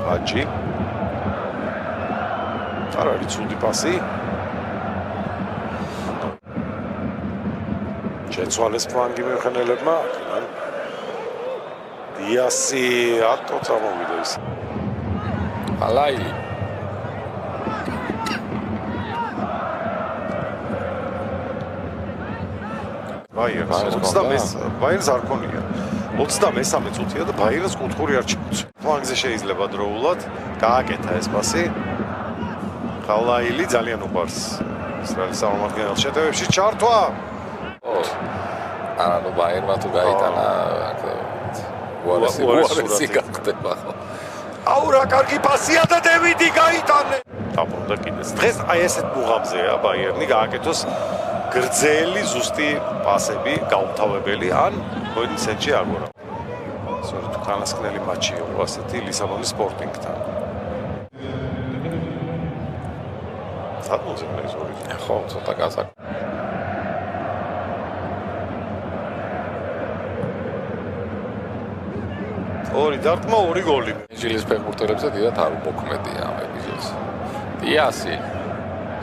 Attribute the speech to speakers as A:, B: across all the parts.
A: ჰაჯი. არ არის ცუდი პასი. შეცვალეს ფლანგი მეხანელებმა. დიასი ატო წამოვიდა ის.
B: ალაილი.
A: ბაიერს არ ქონია 23 წუთია და ბაიერს კუთხური არ ჩაუწევს. ფლანგზე შეიძლება დროულად გააკეთა ეს პასი. ხალაილი ძალიან უყვარს ისრაელის წარმომადგენელ შეტევებში ჩართვა.
B: ანუ ბაიერმა თუ გაიტანა უარესი გახდება.
A: აუ რა კარგი პასია და დევიდი გაიტანე. დაბრუნდა კიდეც. დღეს აი ესეთ მუღამზეა ბაიერნი გააკეთოს გრძელი ზუსტი პასები, გაუმთავებელი ან მოედნის ცენტრში აგორა. სწორედ უკანასკნელი მატჩი იყო ასეთი ლისაბონის სპორტინგთან. სათმოძებნა ის ორი.
B: ხო, ცოტა გასაკ.
A: ორი დარტყმა, ორი გოლი.
B: ინჯილის ფეხბურთელებზე დიდად არ უმოქმედია ამ ეპიზოდს. დიასი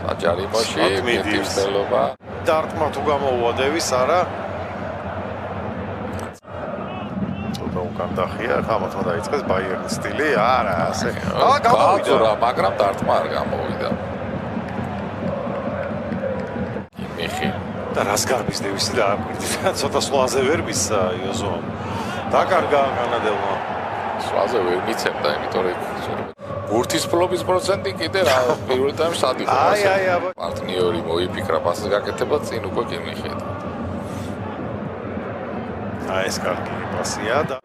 B: საჯარიმოში მიტივსელობა.
A: დარტყმა თუ გამოუვა დევის არა. ცოტა უკან დახია, ხამათმა დაიწყეს ბაიერნის სტილი. არა, ასე.
B: გამოვიდა, მაგრამ დარტყმა არ გამოვიდა. იმიხი.
A: და რას გარბის დევისი დააკვირდა. ცოტა სვლაზე ვერ მისცა იოზომ. დაკარგა განადებმა.
B: სვლაზე ვერ მიცემდა, იმიტომ რომ ბურთის ფლობის პროცენტი კიდე რა პირველ ტაიმში სად იყო?
A: აი,
B: პარტნიორი მოიფიქრა პასის გაკეთება წინ უკვე კი მიხედა.
A: ეს კარგი პასია და